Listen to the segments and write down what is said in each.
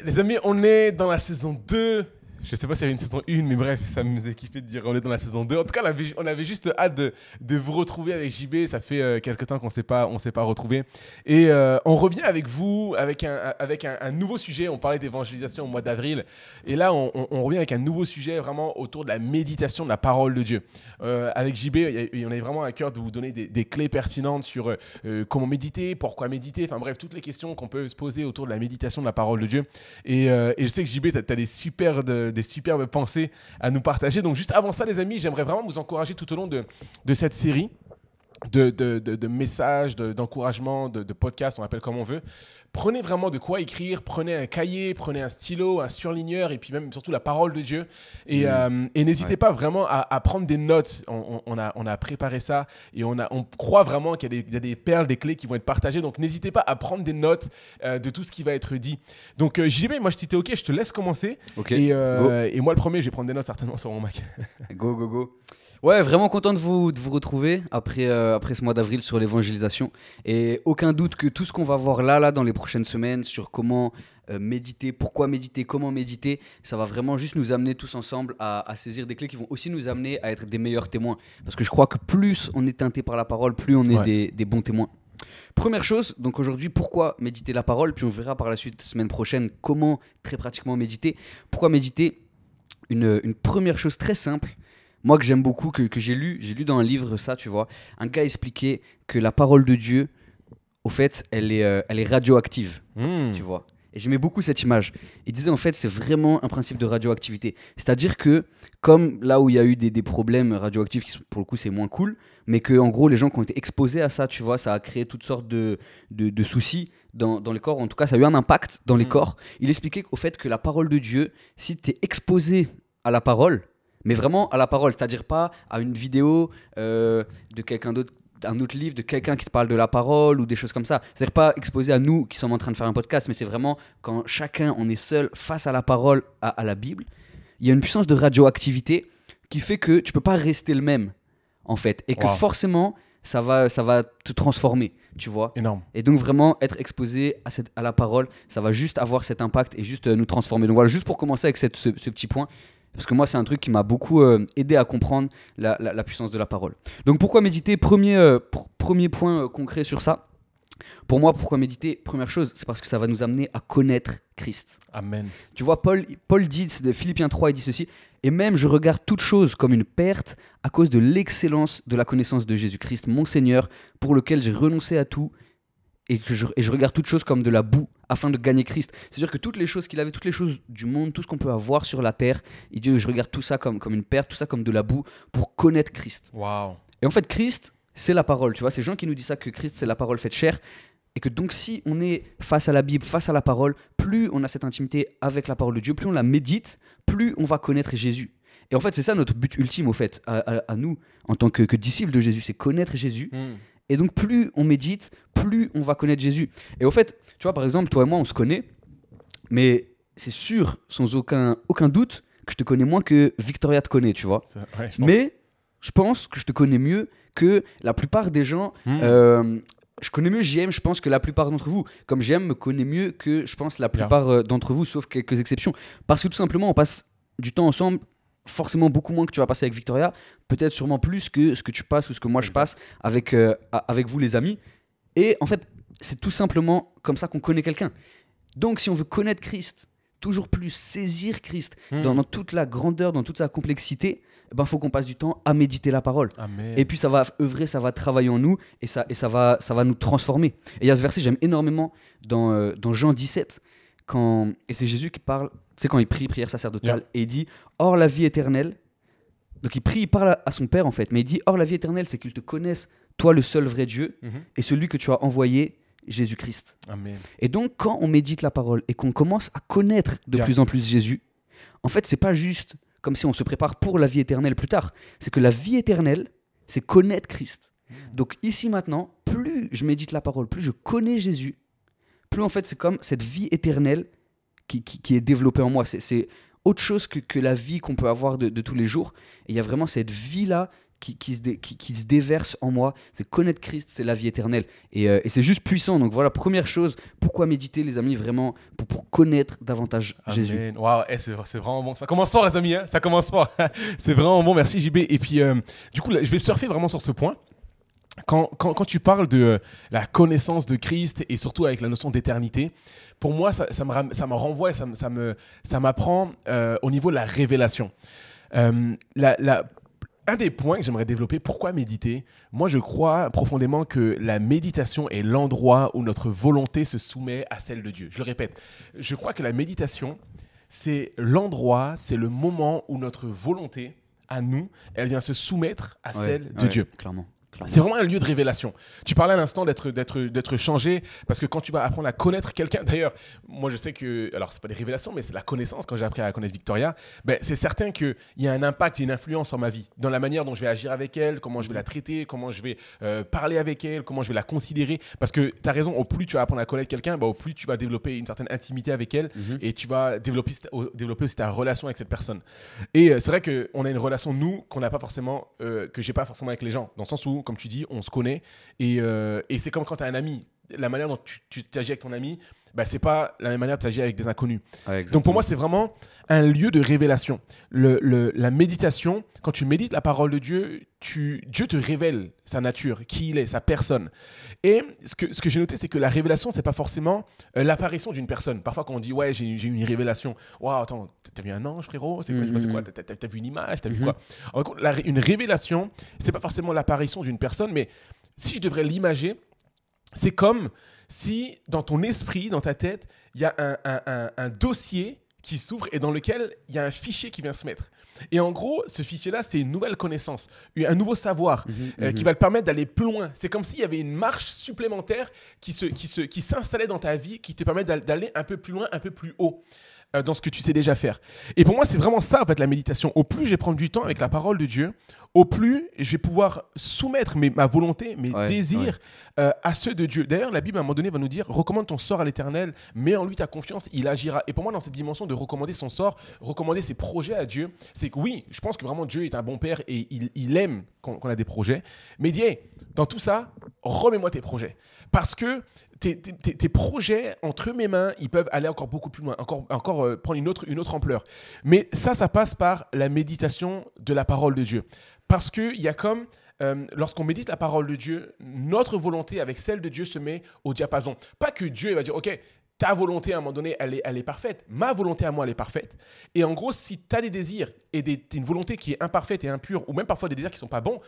Les amis, on est dans la saison 2. Je sais pas s'il y avait une saison 1, mais bref, ça me faisait kiffer de dire on est dans la saison 2. En tout cas, on avait juste hâte de vous retrouver avec JB. Ça fait quelques temps qu'on s'est pas retrouvés. Et on revient avec vous, avec un nouveau sujet. On parlait d'évangélisation au mois d'avril. Et là, on revient avec un nouveau sujet vraiment autour de la méditation de la parole de Dieu. Avec JB, on avait vraiment à cœur de vous donner des clés pertinentes sur comment méditer, pourquoi méditer. Enfin bref, toutes les questions qu'on peut se poser autour de la méditation de la parole de Dieu. Et je sais que JB, tu as des superbes pensées à nous partager. Donc juste avant ça, les amis, j'aimerais vraiment vous encourager tout au long de cette série de messages, d'encouragement, de podcasts, on appelle comme on veut. Prenez vraiment de quoi écrire, prenez un cahier, prenez un stylo, un surligneur et puis même surtout la parole de Dieu. Et n'hésitez pas vraiment à prendre des notes. On a préparé ça et on croit vraiment qu'il y a des perles, des clés qui vont être partagées. Donc n'hésitez pas à prendre des notes de tout ce qui va être dit. Donc JB, moi si t'es OK, je te laisse commencer. Okay. Et moi le premier, je vais prendre des notes certainement sur mon Mac. Go. Ouais, vraiment content de vous retrouver après ce mois d'avril sur l'évangélisation. Et aucun doute que tout ce qu'on va voir là dans les prochaines semaines sur comment méditer, pourquoi méditer, comment méditer, ça va vraiment juste nous amener tous ensemble à saisir des clés qui vont aussi nous amener à être des meilleurs témoins. Parce que je crois que plus on est teinté par la parole, plus on est des bons témoins. Première chose, donc aujourd'hui, pourquoi méditer la parole? Puis on verra par la suite, semaine prochaine, comment très pratiquement méditer. Pourquoi méditer? Une première chose très simple, moi que j'aime beaucoup, que j'ai lu dans un livre ça, tu vois. Un gars expliquait que la parole de Dieu, au fait, elle est radioactive, tu vois. Et j'aimais beaucoup cette image. Il disait en fait, c'est vraiment un principe de radioactivité. C'est-à-dire que, comme là où il y a eu des problèmes radioactifs, qui sont, pour le coup, c'est moins cool, mais que en gros, les gens qui ont été exposés à ça, tu vois, ça a créé toutes sortes de soucis dans les corps. En tout cas, ça a eu un impact dans les corps. Il expliquait au fait que la parole de Dieu, si tu es exposé à la parole, mais vraiment à la parole, c'est-à-dire pas à une vidéo de quelqu'un d'autre, un autre livre de quelqu'un qui te parle de la parole ou des choses comme ça. C'est-à-dire pas exposé à nous qui sommes en train de faire un podcast, mais c'est vraiment quand chacun, on est seul face à la parole, à la Bible. Il y a une puissance de radioactivité qui fait que tu peux pas rester le même, en fait. Et que forcément, ça va te transformer, tu vois. Énorme. Et donc vraiment, être exposé à la parole, ça va juste avoir cet impact et juste nous transformer. Donc voilà, juste pour commencer avec ce petit point. Parce que moi, c'est un truc qui m'a beaucoup aidé à comprendre la puissance de la parole. Donc, pourquoi méditer? Premier point concret sur ça. Pour moi, pourquoi méditer? Première chose, c'est parce que ça va nous amener à connaître Christ. Amen. Tu vois, Paul dit, c'est de Philippiens 3, il dit ceci. Et même, je regarde toute chose comme une perte à cause de l'excellence de la connaissance de Jésus-Christ, mon Seigneur, pour lequel j'ai renoncé à tout. Et je regarde toutes choses comme de la boue afin de gagner Christ. C'est-à-dire que toutes les choses qu'il avait, toutes les choses du monde, tout ce qu'on peut avoir sur la terre, il dit je regarde tout ça comme une perte, tout ça comme de la boue pour connaître Christ. Wow. Et en fait, Christ, c'est la parole. Tu vois, ces gens qui nous disent ça, que Christ, c'est la parole faite chair. Et que donc, si on est face à la Bible, face à la parole, plus on a cette intimité avec la parole de Dieu, plus on la médite, plus on va connaître Jésus. Et en fait, c'est ça notre but ultime, au fait, à nous, en tant que disciples de Jésus, c'est connaître Jésus. Et donc, plus on médite, plus on va connaître Jésus. Et au fait, tu vois, par exemple, toi et moi, on se connaît, mais c'est sûr, sans aucun doute, que je te connais moins que Victoria te connaît, tu vois. Ouais, mais je pense que je te connais mieux que la plupart des gens. Je connais mieux JM, je pense, que la plupart d'entre vous. Comme JM me connaît mieux que, je pense, la plupart d'entre vous, sauf quelques exceptions. Parce que tout simplement, on passe du temps ensemble, forcément beaucoup moins que tu vas passer avec Victoria, peut-être sûrement plus que ce que tu passes ou ce que moi je passe avec vous les amis. Et en fait, c'est tout simplement comme ça qu'on connaît quelqu'un. Donc si on veut connaître Christ, toujours plus saisir Christ dans toute la grandeur, dans toute sa complexité, il faut qu'on passe du temps à méditer la parole. Amen. Et puis ça va œuvrer, ça va travailler en nous et ça va nous transformer. Et il y a ce verset, j'aime énormément dans Jean 17, et c'est Jésus qui parle, tu sais, quand il prie, prière sacerdotale, et il dit « Or la vie éternelle », donc il prie, il parle à son Père en fait, mais il dit « Or la vie éternelle, c'est qu'ils te connaissent, toi le seul vrai Dieu, et celui que tu as envoyé, Jésus-Christ. » Amen. Et donc quand on médite la parole et qu'on commence à connaître de plus en plus Jésus, en fait c'est pas juste comme si on se prépare pour la vie éternelle plus tard, c'est que la vie éternelle, c'est connaître Christ. Donc ici maintenant, plus je médite la parole, plus je connais Jésus, plus en fait c'est comme cette vie éternelle qui est développée en moi. C'est autre chose que la vie qu'on peut avoir de tous les jours. Et il y a vraiment cette vie-là qui se déverse en moi. C'est connaître Christ, c'est la vie éternelle. Et c'est juste puissant. Donc voilà, première chose, pourquoi méditer, les amis, vraiment, pour connaître davantage Jésus. Waouh, c'est vraiment bon. Ça commence fort, les amis, hein, ça commence fort. C'est vraiment bon, merci JB. Et puis, du coup, là, je vais surfer vraiment sur ce point. Quand tu parles de la connaissance de Christ et surtout avec la notion d'éternité, pour moi, ça me renvoie et ça m'apprend au niveau de la révélation. Un des points que j'aimerais développer, pourquoi méditer? Moi, je crois profondément que la méditation est l'endroit où notre volonté se soumet à celle de Dieu. Je le répète, je crois que la méditation, c'est l'endroit, c'est le moment où notre volonté, à nous, elle vient se soumettre à celle de Dieu. Clairement. C'est vraiment un lieu de révélation. Tu parlais à l'instant d'être changé, parce que quand tu vas apprendre à connaître quelqu'un, d'ailleurs, moi je sais que, alors c'est pas des révélations, mais c'est la connaissance, quand j'ai appris à connaître Victoria, ben, c'est certain qu'il y a un impact, une influence sur ma vie, dans la manière dont je vais agir avec elle, comment je vais la traiter, comment je vais parler avec elle, comment je vais la considérer, parce que tu as raison, au plus tu vas apprendre à connaître quelqu'un, ben, au plus tu vas développer une certaine intimité avec elle, et tu vas développer aussi ta relation avec cette personne. Et c'est vrai qu'on a une relation, nous, qu'on n'a pas forcément, que j'ai pas forcément avec les gens, dans le sens où, comme tu dis, on se connaît et c'est comme quand tu as un ami. La manière dont tu agis avec ton ami, bah, c'est pas la même manière de t'agir avec des inconnus. Ouais, donc pour moi, c'est vraiment un lieu de révélation. La méditation, quand tu médites la parole de Dieu, Dieu te révèle sa nature, qui il est, sa personne. Et ce que j'ai noté, c'est que la révélation, c'est pas forcément l'apparition d'une personne. Parfois, quand on dit « ouais, j'ai eu une révélation », « waouh, attends, t'as vu un ange, frérot ? C'est quoi ? T'as vu une image ? T'as vu quoi ?» En fait, une révélation, c'est pas forcément l'apparition d'une personne, mais si je devrais l'imager, c'est comme si dans ton esprit, dans ta tête, il y a un dossier qui s'ouvre et dans lequel il y a un fichier qui vient se mettre. Et en gros, ce fichier-là, c'est une nouvelle connaissance, un nouveau savoir qui va te permettre d'aller plus loin. C'est comme s'il y avait une marche supplémentaire qui s'installait dans ta vie, qui te permet d'aller un peu plus loin, un peu plus haut dans ce que tu sais déjà faire. Et pour moi, c'est vraiment ça, en fait, la méditation. Au plus je vais prendre du temps avec la parole de Dieu, au plus je vais pouvoir soumettre ma volonté, mes désirs à ceux de Dieu. D'ailleurs, la Bible, à un moment donné, va nous dire « Recommande ton sort à l'Éternel, mets en lui ta confiance, il agira. » Et pour moi, dans cette dimension de recommander son sort, recommander ses projets à Dieu, c'est que oui, je pense que vraiment Dieu est un bon père et il aime qu'on a des projets. Mais il dit hey, dans tout ça, remets-moi tes projets. Parce que tes projets, entre mes mains, ils peuvent aller encore beaucoup plus loin, encore prendre une autre ampleur. Mais ça passe par la méditation de la parole de Dieu. Parce qu'il y a comme, lorsqu'on médite la parole de Dieu, notre volonté avec celle de Dieu se met au diapason. Pas que Dieu va dire, OK, ta volonté à un moment donné, elle est parfaite. Ma volonté à moi, elle est parfaite. Et en gros, si tu as des désirs et une volonté qui est imparfaite et impure, ou même parfois des désirs qui ne sont pas bons,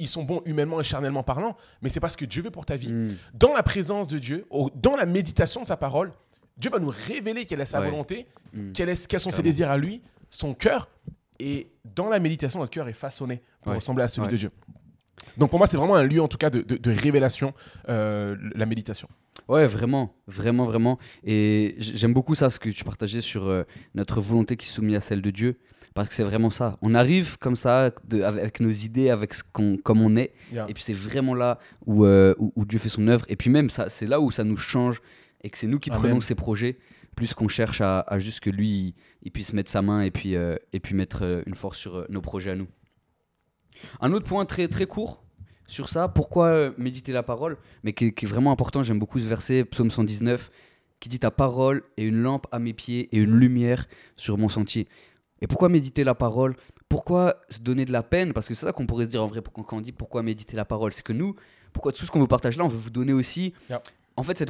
ils sont bons humainement et charnellement parlant, mais c'est pas ce que Dieu veut pour ta vie. Dans la présence de Dieu, dans la méditation de sa parole, Dieu va nous révéler quelle est sa volonté, quels sont ses désirs à lui, son cœur. Et dans la méditation, notre cœur est façonné pour ressembler à celui de Dieu. Donc pour moi, c'est vraiment un lieu en tout cas de révélation, la méditation. Ouais, vraiment, vraiment, vraiment. Et j'aime beaucoup ça, ce que tu partageais sur notre volonté qui est soumise à celle de Dieu. Parce que c'est vraiment ça. On arrive comme ça, avec nos idées, avec comme on est. Yeah. Et puis c'est vraiment là où Dieu fait son œuvre. Et puis même, c'est là où ça nous change et que c'est nous qui prenons ses projets, plus qu'on cherche à juste que lui, il puisse mettre sa main et puis mettre une force sur nos projets à nous. Un autre point très, très court sur ça, pourquoi méditer la parole, mais qui est vraiment important, j'aime beaucoup ce verset, Psaume 119, qui dit « Ta parole est une lampe à mes pieds et une lumière sur mon sentier ». Et pourquoi méditer la parole ? Pourquoi se donner de la peine ? Parce que c'est ça qu'on pourrait se dire en vrai quand on dit pourquoi méditer la parole. C'est que nous, pourquoi tout ce qu'on vous partage là, on veut vous donner aussi... En fait,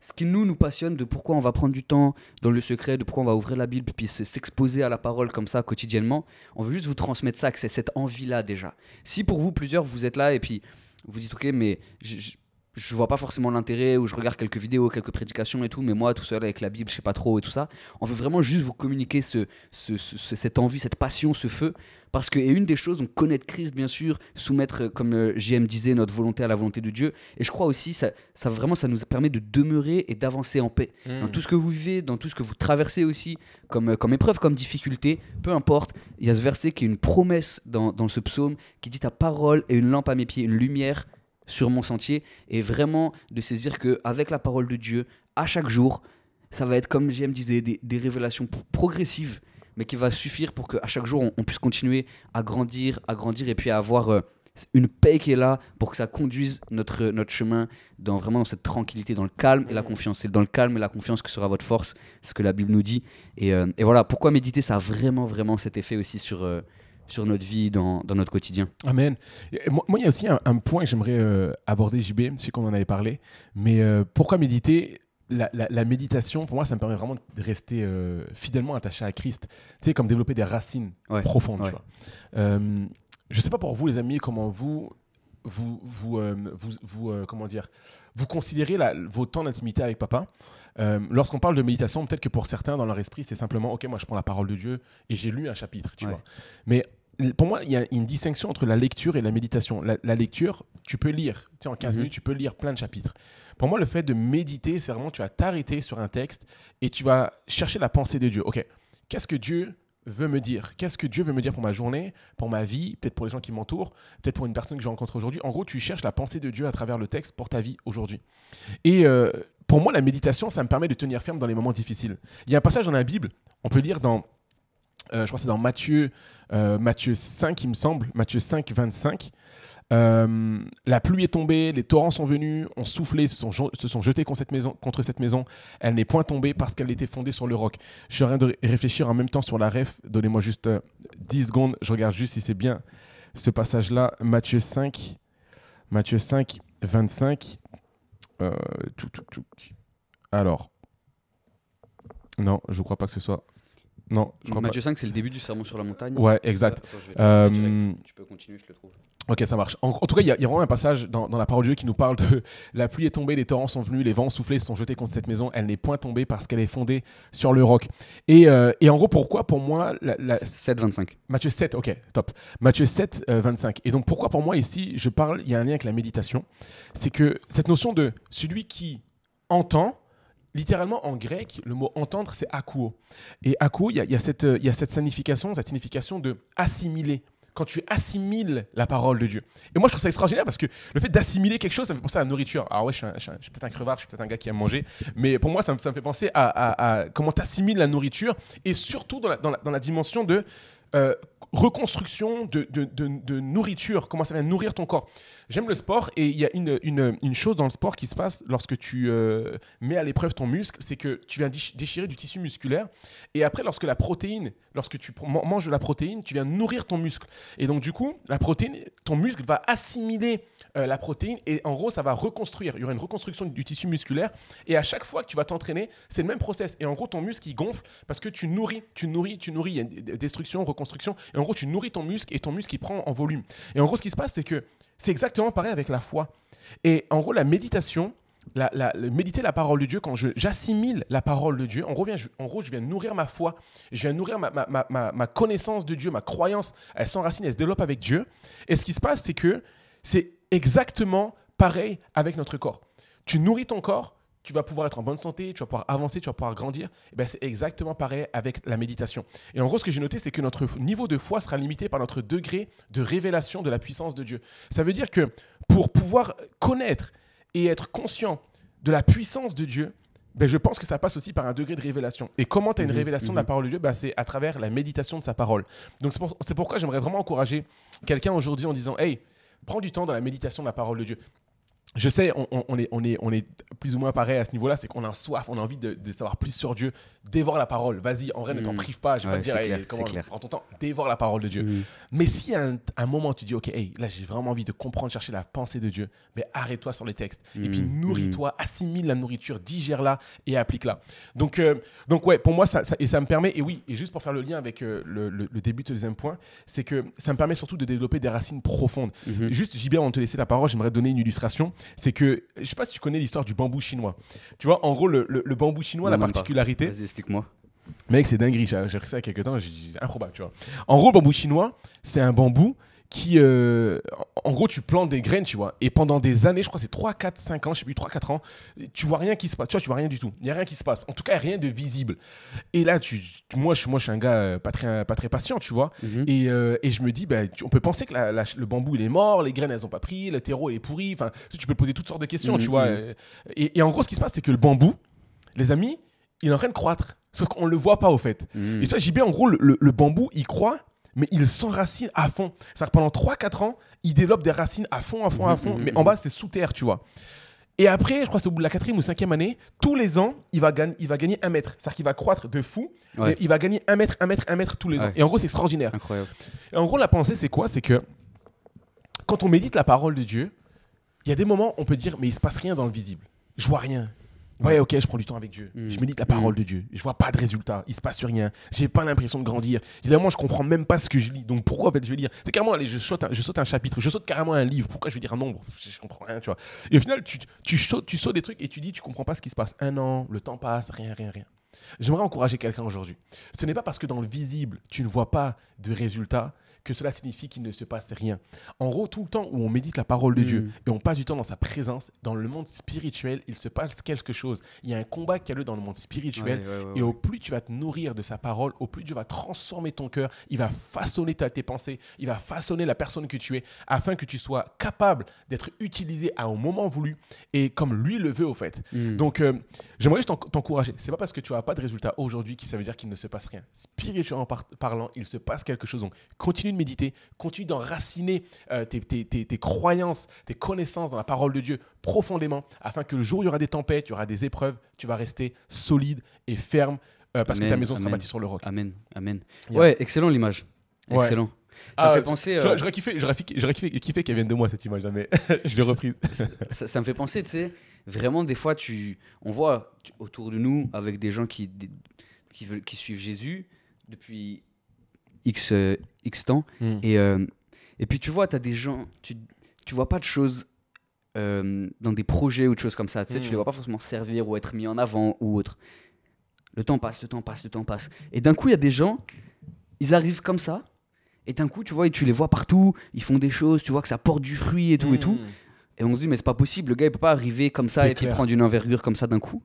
ce qui nous passionne de pourquoi on va prendre du temps dans le secret, de pourquoi on va ouvrir la Bible puis s'exposer à la parole comme ça quotidiennement, on veut juste vous transmettre ça, que c'est cette envie-là déjà. Si pour vous, plusieurs, vous êtes là et puis vous dites « Ok, mais je vois pas forcément l'intérêt, ou je regarde quelques vidéos, quelques prédications et tout, mais moi tout seul avec la Bible, je sais pas trop et tout ça. » On veut vraiment juste vous communiquer cette envie, cette passion, ce feu. Parce que, et une des choses, donc connaître Christ, bien sûr, soumettre, comme JM disait, notre volonté à la volonté de Dieu. Et je crois aussi, ça nous permet de demeurer et d'avancer en paix. Dans tout ce que vous vivez, dans tout ce que vous traversez aussi, comme épreuve, comme difficulté, peu importe. Il y a ce verset qui est une promesse dans ce psaume qui dit « Ta parole est une lampe à mes pieds, une lumière sur mon sentier. » Et vraiment de saisir qu'avec la parole de Dieu, à chaque jour, ça va être, comme JM disait, des révélations progressives mais qui va suffire pour qu'à chaque jour, on puisse continuer à grandir, et puis à avoir une paix qui est là pour que ça conduise notre chemin vraiment dans cette tranquillité, dans le calme et la confiance. C'est dans le calme et la confiance que sera votre force, c'est ce que la Bible nous dit. Et voilà, pourquoi méditer, ça a vraiment, vraiment cet effet aussi sur notre vie, dans notre quotidien. Amen. Et moi, il y a aussi un point que j'aimerais aborder, JB, je sais qu'on en avait parlé, mais pourquoi méditer? La méditation, pour moi, ça me permet vraiment de rester fidèlement attaché à Christ. Tu sais, comme développer des racines profondes, tu vois. Je sais pas pour vous, les amis, comment vous comment dire, vous considérez vos temps d'intimité avec papa. Lorsqu'on parle de méditation, peut-être que pour certains, dans leur esprit, c'est simplement, ok, moi je prends la parole de Dieu et j'ai lu un chapitre, tu vois. Mais pour moi, il y a une distinction entre la lecture et la méditation. La lecture, tu peux lire, tu sais, en 15 minutes, tu peux lire plein de chapitres. Pour moi, le fait de méditer, c'est vraiment, tu vas t'arrêter sur un texte et tu vas chercher la pensée de Dieu. Ok, qu'est-ce que Dieu veut me dire? Qu'est-ce que Dieu veut me dire pour ma journée, pour ma vie, peut-être pour les gens qui m'entourent, peut-être pour une personne que je rencontre aujourd'hui. En gros, tu cherches la pensée de Dieu à travers le texte pour ta vie aujourd'hui. Et pour moi, la méditation, ça me permet de tenir ferme dans les moments difficiles. Il y a un passage dans la Bible, on peut lire dans, je crois que c'est dans Matthieu 5, il me semble, Matthieu 5, 25. La pluie est tombée, les torrents sont venus, ont soufflé, se sont jetés contre cette maison. Elle n'est point tombée parce qu'elle était fondée sur le roc. Je suis en train de réfléchir en même temps sur la ref. Donnez-moi juste 10 secondes. Je regarde juste si c'est bien ce passage-là. Matthieu 5, 25. Alors, non, je ne crois pas que ce soit... Non, je crois Matthieu pas. 5, c'est le début du sermon sur la montagne. Ouais, exact. Tu peux continuer, je le trouve. Ok, ça marche. En tout cas, il y a vraiment un passage dans la parole de Dieu qui nous parle de la pluie est tombée, les torrents sont venus, les vents ont soufflé, se sont jetés contre cette maison. Elle n'est point tombée parce qu'elle est fondée sur le roc. Et en gros, pourquoi pour moi 7, 25. Matthieu 7, ok, top. Matthieu 7, 25. Et donc, pourquoi pour moi ici, il y a un lien avec la méditation. C'est que cette notion de celui qui entend, littéralement en grec, le mot entendre, c'est akouo. Et akouo, il y a cette signification de assimiler. Quand tu assimiles la parole de Dieu. Et moi, je trouve ça extraordinaire parce que le fait d'assimiler quelque chose, ça me fait penser à la nourriture. Alors ouais, je suis peut-être un crevard, je suis peut-être un gars qui aime manger, mais pour moi, ça me fait penser à comment tu assimiles la nourriture et surtout dans la dimension de reconstruction de nourriture, comment ça va nourrir ton corps. J'aime le sport et il y a une chose dans le sport qui se passe lorsque tu mets à l'épreuve ton muscle, c'est que tu viens déchirer du tissu musculaire et après lorsque tu manges de la protéine, tu viens nourrir ton muscle. Et donc du coup, la protéine, ton muscle va assimiler la protéine et en gros, ça va reconstruire. Il y aura une reconstruction du tissu musculaire et à chaque fois que tu vas t'entraîner, c'est le même process. Et en gros, ton muscle, il gonfle parce que tu nourris. Il y a une destruction, reconstruction. Et en gros, tu nourris ton muscle et ton muscle, il prend en volume. Et en gros, ce qui se passe, c'est que c'est exactement pareil avec la foi. Et en gros, la méditation, méditer la parole de Dieu, quand j'assimile la parole de Dieu, en gros, je viens nourrir ma foi, je viens nourrir ma connaissance de Dieu, ma croyance, elle s'enracine, elle se développe avec Dieu. Et ce qui se passe, c'est que c'est exactement pareil avec notre corps. Tu nourris ton corps, tu vas pouvoir être en bonne santé, tu vas pouvoir avancer, tu vas pouvoir grandir. Et ben, c'est exactement pareil avec la méditation. Et en gros, ce que j'ai noté, c'est que notre niveau de foi sera limité par notre degré de révélation de la puissance de Dieu. Ça veut dire que pour pouvoir connaître et être conscient de la puissance de Dieu, ben, je pense que ça passe aussi par un degré de révélation. Et comment tu as une révélation de la parole de Dieu? Ben, c'est à travers la méditation de sa parole. Donc c'est pourquoi j'aimerais vraiment encourager quelqu'un aujourd'hui en disant « Hey, prends du temps dans la méditation de la parole de Dieu ». Je sais, on est plus ou moins pareil à ce niveau-là, c'est qu'on a soif, on a envie de savoir plus sur Dieu. Dévore la parole, vas-y, en vrai, ne t'en prive pas. Je vais pas te dire, hey, prends ton temps, dévore la parole de Dieu. Mais s'il y a un moment où tu dis, ok, hey, là, j'ai vraiment envie de comprendre, chercher la pensée de Dieu, mais arrête-toi sur les textes. Et puis nourris-toi, assimile la nourriture, digère-la et applique-la. Donc ouais, pour moi, ça me permet, et oui, et juste pour faire le lien avec le début de ce deuxième point, c'est que ça me permet surtout de développer des racines profondes. Juste, JB, avant de te laisser la parole, j'aimerais donner une illustration. C'est que, je ne sais pas si tu connais l'histoire du bambou chinois. Tu vois, en gros, le bambou chinois, non, la particularité... Vas-y, explique-moi. Mec, c'est dinguerie, j'ai appris ça il y a quelques temps, c'est improbable, tu vois. En gros, le bambou chinois, c'est un bambou qui... en gros, tu plantes des graines, tu vois, et pendant des années, je crois que c'est 3, 4, 5 ans, je sais plus, 3, 4 ans, tu vois rien qui se passe, tu vois rien du tout. Il n'y a rien qui se passe. En tout cas, rien de visible. Et là, moi, je suis un gars pas très patient, tu vois, et je me dis, bah, on peut penser que le bambou, il est mort, les graines, elles n'ont pas pris, le terreau, il est pourri, enfin, tu peux poser toutes sortes de questions, tu vois. Et en gros, ce qui se passe, c'est que le bambou, les amis, il est en train de croître. Sauf qu'on ne le voit pas, au fait. Et ça, JB, en gros, le bambou, il croît, mais il s'enracine à fond. C'est-à-dire que pendant 3-4 ans, il développe des racines à fond, mais en bas, c'est sous terre, tu vois. Et après, je crois que c'est au bout de la 4e ou 5e année, tous les ans, il va gagner 1 mètre. C'est-à-dire qu'il va croître de fou, mais il va gagner 1 mètre tous les ans. Et en gros, c'est extraordinaire. Incroyable. Et en gros, la pensée, c'est quoi? C'est que quand on médite la parole de Dieu, il y a des moments, on peut dire, mais il ne se passe rien dans le visible. Je vois rien. Ouais, ok, je prends du temps avec Dieu. Je médite la parole de Dieu. Je vois pas de résultat. Il se passe rien. J'ai pas l'impression de grandir. Évidemment, je comprends même pas ce que je lis. Donc pourquoi en fait je vais lire? C'est carrément, allez, je saute un chapitre. Je saute carrément un livre. Pourquoi je vais lire un nombre? Je comprends rien, tu vois. Et au final, tu sautes des trucs et tu dis, tu comprends pas ce qui se passe. 1 an, le temps passe, rien. J'aimerais encourager quelqu'un aujourd'hui. Ce n'est pas parce que dans le visible, tu ne vois pas de résultat que cela signifie qu'il ne se passe rien. En gros, tout le temps où on médite la parole de Dieu et on passe du temps dans sa présence, dans le monde spirituel, il se passe quelque chose. Il y a un combat qui a lieu dans le monde spirituel et au plus tu vas te nourrir de sa parole, au plus Dieu va transformer ton cœur, il va façonner tes pensées, il va façonner la personne que tu es afin que tu sois capable d'être utilisé à un moment voulu et comme lui le veut au fait. Donc, j'aimerais juste t'encourager. C'est pas parce que tu n'as pas de résultat aujourd'hui que ça veut dire qu'il ne se passe rien. Spirituellement parlant, il se passe quelque chose. Donc, continue de méditer, continue d'enraciner tes croyances, tes connaissances dans la parole de Dieu profondément, afin que le jour où il y aura des tempêtes, il y aura des épreuves, tu vas rester solide et ferme parce que ta maison sera bâtie sur le roc. Amen. Ouais, excellent l'image. Excellent. Ça me fait penser... J'aurais kiffé qu'elle vienne de moi, cette image-là, mais je l'ai reprise. Ça me fait penser, tu sais, vraiment, des fois, on voit autour de nous, avec des gens qui suivent Jésus depuis X temps, et puis tu vois, tu as des gens, tu vois pas de choses dans des projets ou de choses comme ça, tu sais, tu les vois pas forcément servir ou être mis en avant ou autre. Le temps passe. Et d'un coup, il y a des gens, ils arrivent comme ça, et d'un coup, tu vois, et tu les vois partout, ils font des choses, tu vois que ça porte du fruit et tout. Et on se dit, mais c'est pas possible, le gars, il peut pas arriver comme ça et puis prendre une envergure comme ça d'un coup.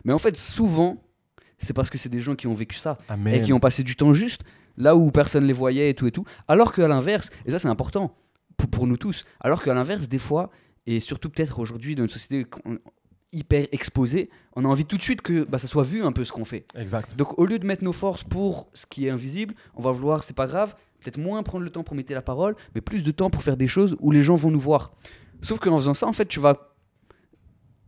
Mais en fait, souvent, c'est parce que c'est des gens qui ont vécu ça. Amen. Et qui ont passé du temps juste là où personne les voyait et tout. Alors qu'à l'inverse, et ça c'est important pour nous tous, alors qu'à l'inverse, des fois, et surtout peut-être aujourd'hui dans une société hyper exposée, on a envie tout de suite que ça soit vu un peu ce qu'on fait. Exact. Donc au lieu de mettre nos forces pour ce qui est invisible, on va vouloir, c'est pas grave, peut-être moins prendre le temps pour méditer la parole, mais plus de temps pour faire des choses où les gens vont nous voir. Sauf qu'en faisant ça, en fait, tu vas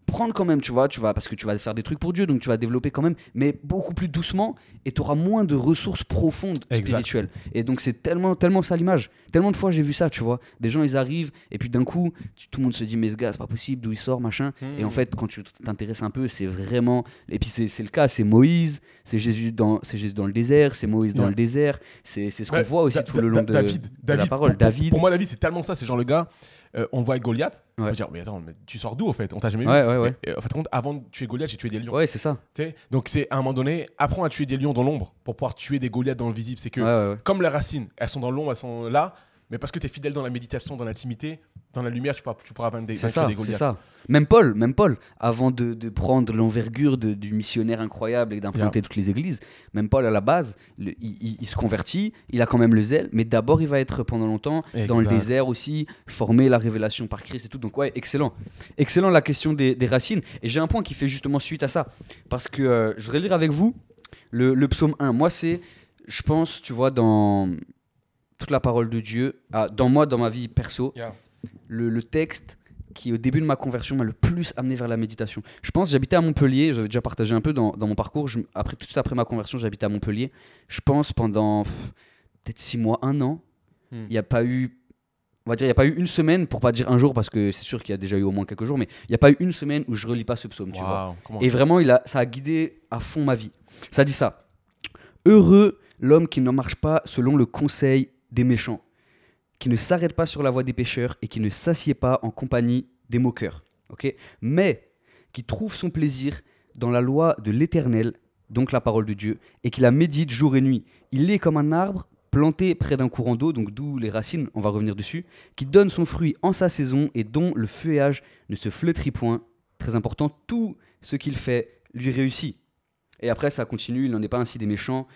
prendre quand même, tu vas, parce que tu vas faire des trucs pour Dieu, donc tu vas développer quand même, mais beaucoup plus doucement, et tu auras moins de ressources profondes spirituelles. Et donc c'est tellement ça l'image. Tellement de fois j'ai vu ça, tu vois. Des gens, ils arrivent, et puis d'un coup, tout le monde se dit, mais ce gars, c'est pas possible, d'où il sort, machin. Et en fait, quand tu t'intéresses un peu, c'est vraiment... Et puis c'est le cas, c'est Moïse, c'est Jésus dans le désert, c'est Moïse dans le désert, c'est ce qu'on voit aussi tout le long de la parole. David. Pour moi, David, c'est tellement ça, c'est genre le gars... on le voit avec Goliath, on va dire, mais attends, mais tu sors d'où au fait? On t'a jamais vu? Ouais. Et, en fait, avant de tuer Goliath, j'ai tué des lions. Ouais, c'est ça. T'sais, donc, c'est à un moment donné, apprends à tuer des lions dans l'ombre pour pouvoir tuer des Goliaths dans le visible. C'est que, comme les racines, elles sont dans l'ombre, elles sont là, mais parce que tu es fidèle dans la méditation, dans l'intimité, dans la lumière, tu pourras vaincre des Goliaths. C'est ça. Même Paul, avant de prendre l'envergure du missionnaire incroyable et d'implanter toutes les églises, même Paul à la base, il se convertit, il a quand même le zèle, mais d'abord il va être pendant longtemps dans le désert aussi, former la révélation par Christ et tout. Donc ouais, excellent la question des racines. Et j'ai un point qui fait justement suite à ça, parce que je voudrais lire avec vous le psaume 1. Moi c'est, je pense, tu vois, dans toute la parole de Dieu, dans ma vie perso, le texte qui au début de ma conversion m'a le plus amené vers la méditation. Je pense, j'habitais à Montpellier, j'avais déjà partagé un peu dans mon parcours, tout de suite après ma conversion, j'habitais à Montpellier. Je pense pendant peut-être 6 mois, 1 an, il n'y a pas eu, on va dire, il n'y a pas eu une semaine, pour pas dire un jour, parce que c'est sûr qu'il y a déjà eu au moins quelques jours, mais il n'y a pas eu une semaine où je relis pas ce psaume, tu vois. Et vraiment, ça a guidé à fond ma vie. Ça dit ça: heureux l'homme qui ne marche pas selon le conseil des méchants, qui ne s'arrête pas sur la voie des pécheurs et qui ne s'assied pas en compagnie des moqueurs, mais qui trouve son plaisir dans la loi de l'Éternel, donc la parole de Dieu, et qui la médite jour et nuit. Il est comme un arbre planté près d'un courant d'eau, donc d'où les racines, on va revenir dessus, qui donne son fruit en sa saison et dont le feuillage ne se flétrit point. Très important, tout ce qu'il fait lui réussit. Et après, ça continue, il n'en est pas ainsi des méchants,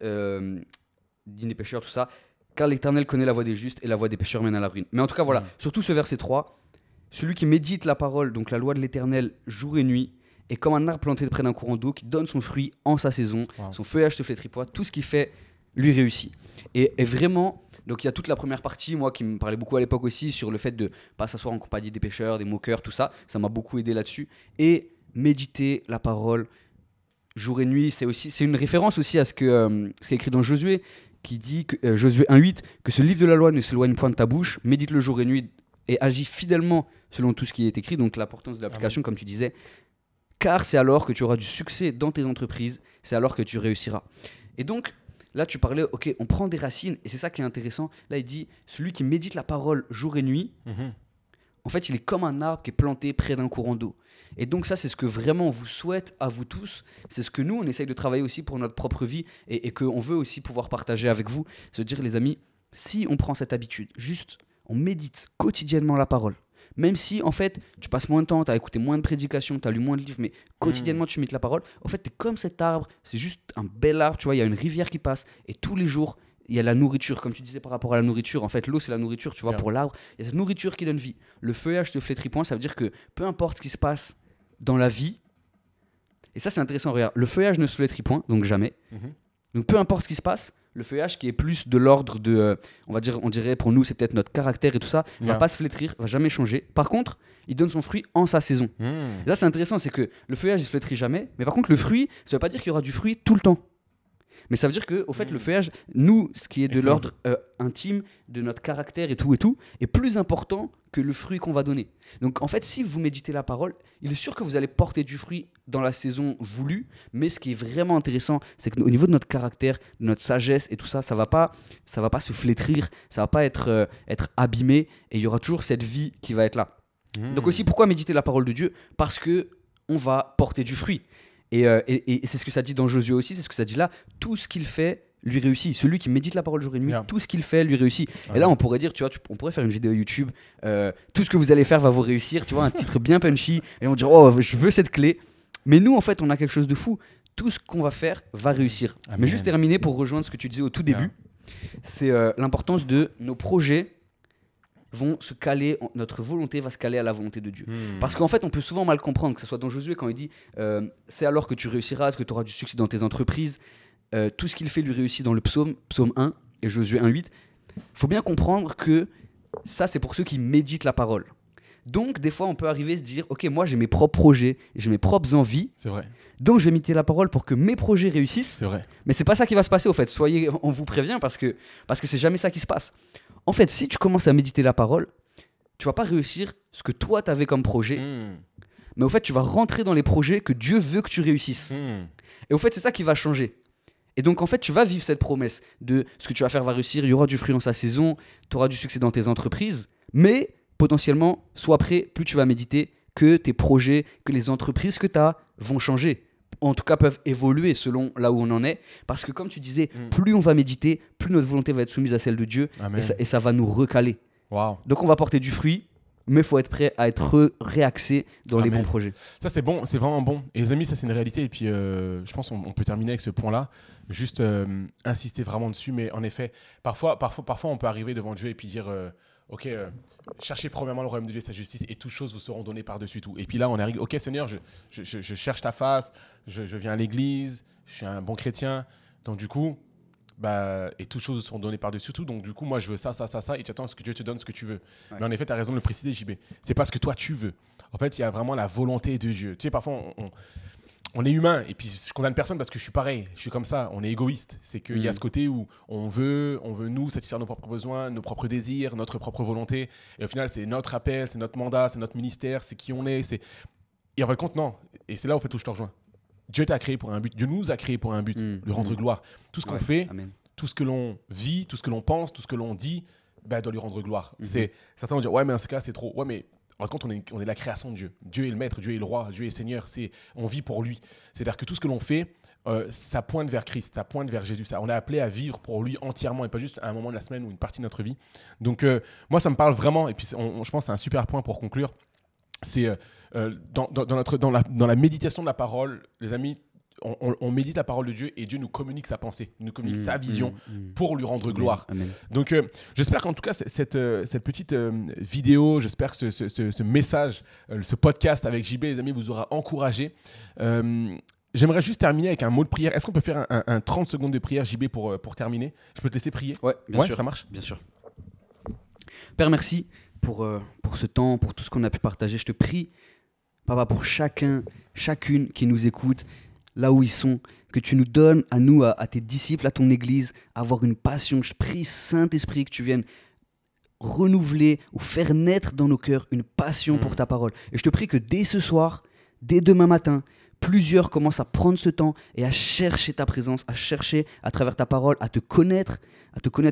des pécheurs, tout ça. Car l'Éternel connaît la voie des justes et la voie des pécheurs mène à la ruine. Mais en tout cas, voilà, surtout ce verset 3, celui qui médite la parole, donc la loi de l'Éternel, jour et nuit, est comme un arbre planté près d'un courant d'eau qui donne son fruit en sa saison. Wow. Son feuillage se flétrit point. Tout ce qu'il fait lui réussit. Et vraiment, donc il y a toute la première partie, moi qui me parlait beaucoup à l'époque aussi, sur le fait de pas s'asseoir en compagnie des pêcheurs, des moqueurs, tout ça. Ça m'a beaucoup aidé là-dessus. Et méditer la parole jour et nuit, c'est une référence aussi à ce qui est écrit dans Josué, qui dit, Josué 1,8, que ce livre de la loi ne s'éloigne point de ta bouche, médite-le jour et nuit et agis fidèlement selon tout ce qui est écrit, donc l'importance de l'application, comme tu disais, car c'est alors que tu auras du succès dans tes entreprises, c'est alors que tu réussiras. Et donc, là tu parlais, ok, on prend des racines, et c'est ça qui est intéressant, là il dit, celui qui médite la parole jour et nuit, en fait il est comme un arbre qui est planté près d'un courant d'eau. Et donc ça, c'est ce que vraiment on vous souhaite à vous tous. C'est ce que nous, on essaye de travailler aussi pour notre propre vie et qu'on veut aussi pouvoir partager avec vous. Se dire, les amis, si on prend cette habitude, juste, on médite quotidiennement la parole. Même si, en fait, tu passes moins de temps, tu as écouté moins de prédications, tu as lu moins de livres, mais quotidiennement, tu médites la parole. En fait, tu es comme cet arbre, c'est juste un bel arbre, tu vois, il y a une rivière qui passe et tous les jours, il y a la nourriture, comme tu disais par rapport à la nourriture. En fait, l'eau, c'est la nourriture, tu vois, pour l'arbre. Il y a cette nourriture qui donne vie. Le feuillage se flétrit point, ça veut dire que peu importe ce qui se passe dans la vie, et ça c'est intéressant, regarde, le feuillage ne se flétrit point, donc jamais. Donc peu importe ce qui se passe, le feuillage qui est plus de l'ordre de, on dirait pour nous c'est peut-être notre caractère et tout ça, va pas se flétrir, va jamais changer. Par contre, il donne son fruit en sa saison. Et là c'est intéressant, c'est que le feuillage il se flétrit jamais, mais par contre le fruit, ça veut pas dire qu'il y aura du fruit tout le temps. Mais ça veut dire que, au fait, le feuillage, nous, ce qui est de l'ordre intime, de notre caractère et tout, est plus important que le fruit qu'on va donner. Donc, en fait, si vous méditez la parole, il est sûr que vous allez porter du fruit dans la saison voulue. Mais ce qui est vraiment intéressant, c'est qu'au niveau de notre caractère, de notre sagesse et tout ça, ça va pas se flétrir, ça va pas être abîmé, et il y aura toujours cette vie qui va être là. Donc aussi, pourquoi méditer la parole de Dieu ? Parce que on va porter du fruit. Et c'est ce que ça dit dans Josué aussi, c'est ce que ça dit là. Tout ce qu'il fait lui réussit. Celui qui médite la parole jour et nuit, tout ce qu'il fait lui réussit. Et là, on pourrait dire, tu vois, on pourrait faire une vidéo YouTube. Tout ce que vous allez faire va vous réussir. Tu vois, un titre bien punchy. Et on dirait, oh, je veux cette clé. Mais nous, en fait, on a quelque chose de fou. Tout ce qu'on va faire va réussir. Amen. Mais juste terminer pour rejoindre ce que tu disais au tout début, c'est l'importance de nos projets vont se caler, notre volonté va se caler à la volonté de Dieu. Parce qu'en fait, on peut souvent mal comprendre, que ce soit dans Josué quand il dit c'est alors que tu réussiras, que tu auras du succès dans tes entreprises. Tout ce qu'il fait lui réussit dans le psaume 1 et Josué 1,8. Il faut bien comprendre que ça, c'est pour ceux qui méditent la parole. Donc, des fois, on peut arriver à se dire ok, moi, j'ai mes propres projets, j'ai mes propres envies. C'est vrai. Donc, je vais méditer la parole pour que mes projets réussissent. C'est vrai. Mais c'est pas ça qui va se passer, au fait. On vous prévient parce que c'est jamais ça qui se passe. En fait, si tu commences à méditer la parole, tu vas pas réussir ce que toi, tu avais comme projet. Mais au fait, tu vas rentrer dans les projets que Dieu veut que tu réussisses. Et au fait, c'est ça qui va changer. Et donc, en fait, tu vas vivre cette promesse de ce que tu vas faire va réussir, il y aura du fruit dans sa saison, tu auras du succès dans tes entreprises. Mais potentiellement, sois prêt, plus tu vas méditer, que tes projets, que les entreprises que tu as vont changer. En tout cas, peuvent évoluer selon là où on en est. Parce que comme tu disais, plus on va méditer, plus notre volonté va être soumise à celle de Dieu. Et ça va nous recaler. Wow. Donc on va porter du fruit, mais il faut être prêt à être réaxé dans les bons projets. Ça, c'est bon, c'est vraiment bon. Et les amis, ça c'est une réalité. Et puis je pense qu'on peut terminer avec ce point-là. Juste insister vraiment dessus. Mais en effet, parfois on peut arriver devant Dieu et puis dire... ok, cherchez premièrement le royaume de Dieu et sa justice et toutes choses vous seront données par-dessus tout. Et puis là, on arrive, ok Seigneur, je cherche ta face, je viens à l'église, je suis un bon chrétien. Donc du coup, et toutes choses vous seront données par-dessus tout. Donc du coup, moi, je veux ça, et tu attends ce que Dieu te donne ce que tu veux. Ouais. Mais en effet, tu as raison de le préciser, JB. C'est pas ce que toi, tu veux. En fait, il y a vraiment la volonté de Dieu. Tu sais, parfois, on est humain, et puis je condamne personne parce que je suis pareil, je suis comme ça, on est égoïste. C'est qu'il y a ce côté où on veut nous satisfaire nos propres besoins, nos propres désirs, notre propre volonté. Et au final, c'est notre appel, c'est notre mandat, c'est notre ministère, c'est qui on est. Et en fin de compte, non. Et c'est là, en fait, où je te rejoins. Dieu t'a créé pour un but. Dieu nous a créé pour un but, de rendre gloire. Tout ce qu'on fait, tout ce que l'on vit, tout ce que l'on pense, tout ce que l'on dit, doit lui rendre gloire. Certains vont dire, ouais, mais dans ce cas, c'est trop. Ouais, mais... En compte, on est la création de Dieu. Dieu est le maître, Dieu est le roi, Dieu est Seigneur. On vit pour lui. C'est-à-dire que tout ce que l'on fait, ça pointe vers Christ, ça pointe vers Jésus. On est appelé à vivre pour lui entièrement et pas juste à un moment de la semaine ou une partie de notre vie. Donc, moi, ça me parle vraiment. Et puis, je pense que c'est un super point pour conclure. C'est dans la méditation de la parole, les amis, on médite la parole de Dieu et Dieu nous communique sa pensée, nous communique sa vision pour lui rendre gloire. Amen. Donc, j'espère qu'en tout cas, cette petite vidéo, j'espère que ce message, ce podcast avec JB, les amis, vous aura encouragé. J'aimerais juste terminer avec un mot de prière. Est-ce qu'on peut faire un 30 secondes de prière, JB, pour terminer? Je peux te laisser prier? Ouais, bien sûr. Ça marche? Bien sûr. Père, merci pour ce temps, pour tout ce qu'on a pu partager. Je te prie, Papa, pour chacune qui nous écoute, là où ils sont, que tu nous donnes à nous, à tes disciples, à ton Église, avoir une passion. Je prie, Saint-Esprit, que tu viennes renouveler ou faire naître dans nos cœurs une passion pour ta parole. Et je te prie que dès ce soir, dès demain matin, plusieurs commencent à prendre ce temps et à chercher ta présence, à chercher à travers ta parole, à te connaître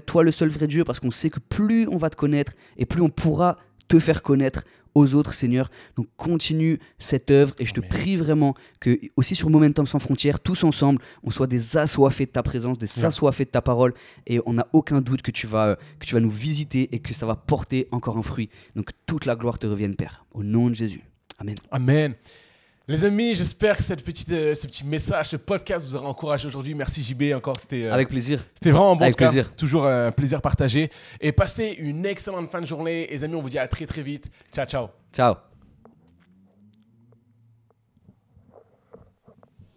toi le seul vrai Dieu, parce qu'on sait que plus on va te connaître et plus on pourra te faire connaître aux autres, Seigneur. Donc continue cette œuvre et je te prie vraiment que aussi sur Momentum Sans Frontières, tous ensemble, on soit des assoiffés de ta présence, des assoiffés de ta parole, et on n'a aucun doute que tu vas nous visiter et que ça va porter encore un fruit. Donc toute la gloire te revienne, Père, au nom de Jésus. Amen. Amen. Les amis, j'espère que ce petit message, ce podcast vous aura encouragé aujourd'hui. Merci JB encore, avec plaisir. C'était vraiment bon. Avec plaisir. Toujours un plaisir partagé. Et passez une excellente fin de journée. Les amis, on vous dit à très très vite. Ciao, ciao. Ciao.